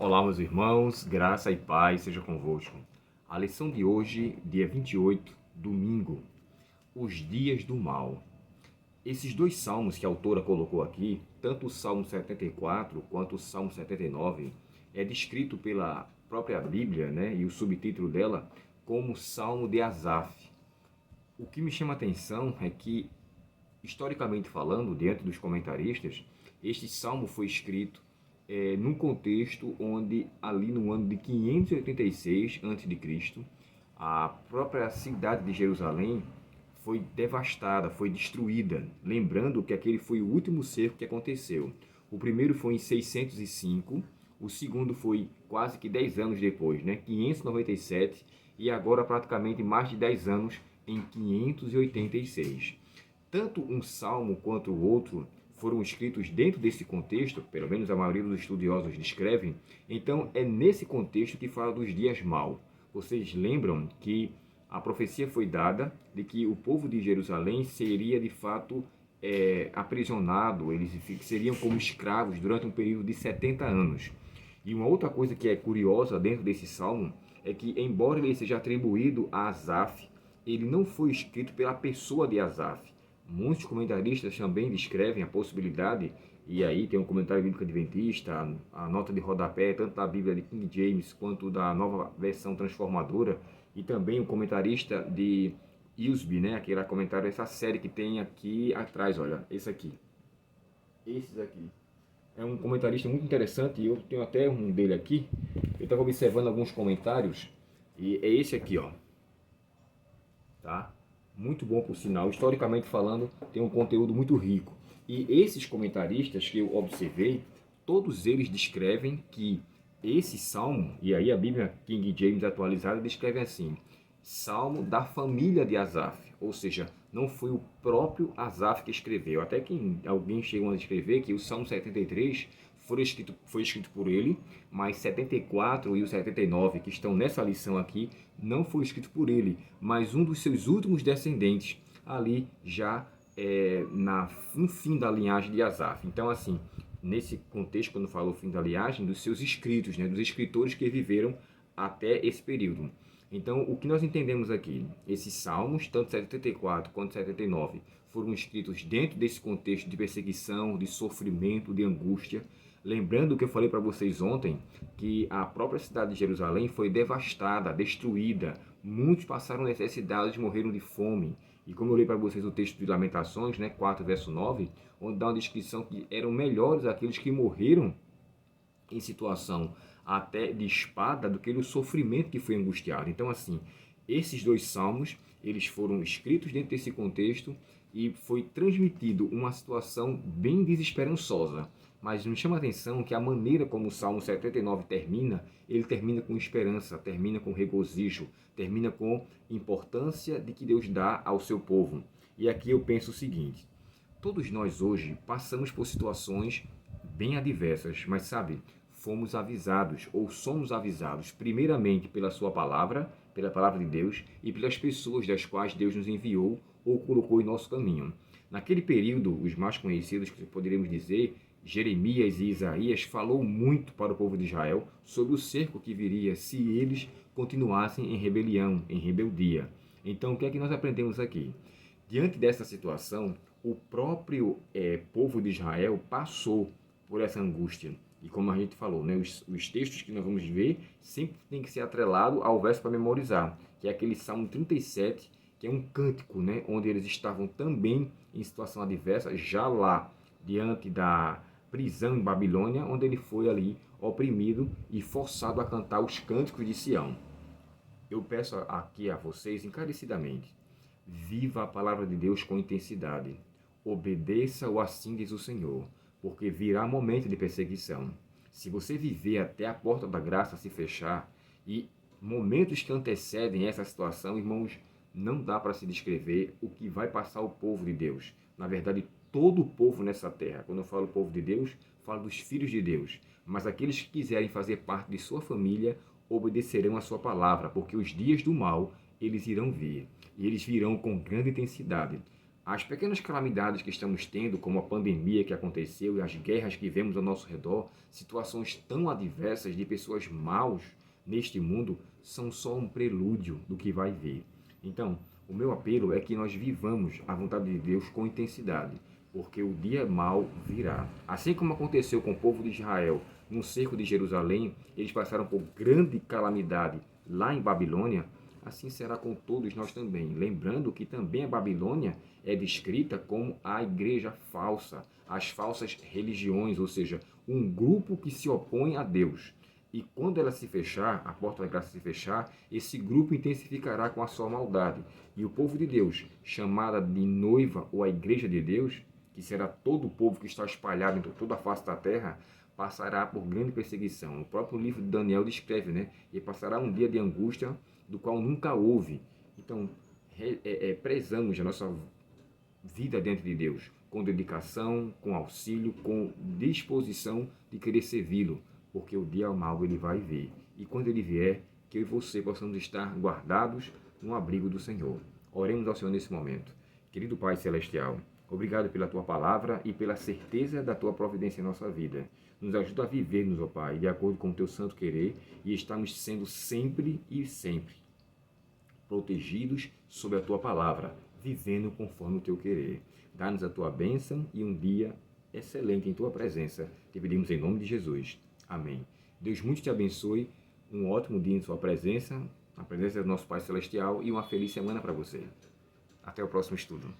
Olá, meus irmãos, graça e paz seja convosco. A lição de hoje, dia 28, domingo, os dias do mal. Esses dois salmos que a autora colocou aqui, tanto o Salmo 74 quanto o Salmo 79, é descrito pela própria Bíblia, né, e o subtítulo dela, como Salmo de Asaf. O que me chama a atenção é que, historicamente falando, diante dos comentaristas, este salmo foi escrito num contexto onde, ali no ano de 586 a.C., a própria cidade de Jerusalém foi devastada, foi destruída. Lembrando que aquele foi o último cerco que aconteceu. O primeiro foi em 605, o segundo foi quase que 10 anos depois, né? 597, e agora praticamente mais de 10 anos em 586. Tanto um salmo quanto o outro foram escritos dentro desse contexto, pelo menos a maioria dos estudiosos descrevem, então é nesse contexto que fala dos dias maus. Vocês lembram que a profecia foi dada de que o povo de Jerusalém seria de fato aprisionado, eles seriam como escravos durante um período de 70 anos. E uma outra coisa que é curiosa dentro desse salmo é que, embora ele seja atribuído a Asaf, ele não foi escrito pela pessoa de Asaf. Muitos comentaristas também descrevem a possibilidade, e aí tem um comentário bíblico adventista, a nota de rodapé, tanto da Bíblia de King James quanto da nova versão transformadora, e também um comentarista de Usby, né, aquele comentário dessa série que tem aqui atrás, olha, esse aqui. Esses aqui. É um comentarista muito interessante, e eu tenho até um dele aqui. Eu estava observando alguns comentários, e é esse aqui, ó. Tá? Muito bom por sinal, historicamente falando, tem um conteúdo muito rico. E esses comentaristas que eu observei, todos eles descrevem que esse salmo, e aí a Bíblia King James atualizada descreve assim: salmo da família de Asaf, ou seja, não foi o próprio Asaf que escreveu. Até que alguém chegou a escrever que o Salmo 73 foi escrito por ele, mas 74 e o 79, que estão nessa lição aqui, não foi escrito por ele, mas um dos seus últimos descendentes, ali já no fim da linhagem de Asaf. Então, assim, nesse contexto, quando falo fim da linhagem, dos seus escritos, né, dos escritores que viveram até esse período. Então, o que nós entendemos aqui? Esses salmos, tanto 74 quanto 79, foram escritos dentro desse contexto de perseguição, de sofrimento, de angústia. Lembrando o que eu falei para vocês ontem, que a própria cidade de Jerusalém foi devastada, destruída. Muitos passaram necessidades, morreram de fome. E como eu li para vocês o texto de Lamentações, né, 4, verso 9, onde dá uma descrição que eram melhores aqueles que morreram em situação até de espada do que o sofrimento que foi angustiado. Então, assim, esses dois salmos, eles foram escritos dentro desse contexto e foi transmitido uma situação bem desesperançosa. Mas me chama a atenção que a maneira como o Salmo 79 termina, ele termina com esperança, termina com regozijo, termina com importância de que Deus dá ao seu povo. E aqui eu penso o seguinte: todos nós hoje passamos por situações bem adversas, mas sabe, fomos avisados ou somos avisados primeiramente pela sua palavra, pela palavra de Deus e pelas pessoas das quais Deus nos enviou ou colocou em nosso caminho. Naquele período, os mais conhecidos que poderíamos dizer, Jeremias e Isaías falou muito para o povo de Israel sobre o cerco que viria se eles continuassem em rebelião, em rebeldia. Então, o que é que nós aprendemos aqui? Diante dessa situação, o próprio povo de Israel passou por essa angústia. E como a gente falou, né, os textos que nós vamos ver sempre tem que ser atrelado ao verso para memorizar, que é aquele Salmo 37, que é um cântico, né, onde eles estavam também em situação adversa, já lá diante da prisão em Babilônia, onde ele foi ali oprimido e forçado a cantar os cânticos de Sião. Eu peço aqui a vocês encarecidamente: viva a palavra de Deus com intensidade. Obedeça-o, assim diz o Senhor, porque virá momento de perseguição. Se você viver até a porta da graça se fechar, e momentos que antecedem essa situação, irmãos, não dá para se descrever o que vai passar o povo de Deus. Na verdade, todo o povo nessa terra. Quando eu falo povo de Deus, falo dos filhos de Deus. Mas aqueles que quiserem fazer parte de sua família obedecerão a sua palavra, porque os dias do mal eles irão vir. E eles virão com grande intensidade. As pequenas calamidades que estamos tendo, como a pandemia que aconteceu e as guerras que vemos ao nosso redor, situações tão adversas de pessoas maus neste mundo, são só um prelúdio do que vai vir. Então, o meu apelo é que nós vivamos a vontade de Deus com intensidade, porque o dia mau virá. Assim como aconteceu com o povo de Israel no cerco de Jerusalém, eles passaram por grande calamidade lá em Babilônia, assim será com todos nós também. Lembrando que também a Babilônia é descrita como a igreja falsa, as falsas religiões, ou seja, um grupo que se opõe a Deus. E quando ela se fechar, a porta da graça se fechar, esse grupo intensificará com a sua maldade. E o povo de Deus, chamada de noiva ou a igreja de Deus, que será todo o povo que está espalhado em toda a face da terra, passará por grande perseguição. O próprio livro de Daniel descreve, né? E passará um dia de angústia do qual nunca houve. Então, prezamos a nossa vida diante de Deus, com dedicação, com auxílio, com disposição de querer servi-lo, porque o dia mau ele vai vir. E quando ele vier, que eu e você possamos estar guardados no abrigo do Senhor. Oremos ao Senhor nesse momento. Querido Pai Celestial, obrigado pela Tua palavra e pela certeza da Tua providência em nossa vida. Nos ajuda a vivermos, ó Pai, de acordo com o Teu santo querer e estamos sendo sempre e sempre protegidos sob a Tua palavra, vivendo conforme o Teu querer. Dá-nos a Tua bênção e um dia excelente em Tua presença. Te pedimos em nome de Jesus. Amém. Deus muito te abençoe, um ótimo dia em Sua presença, na presença do nosso Pai Celestial e uma feliz semana para você. Até o próximo estudo.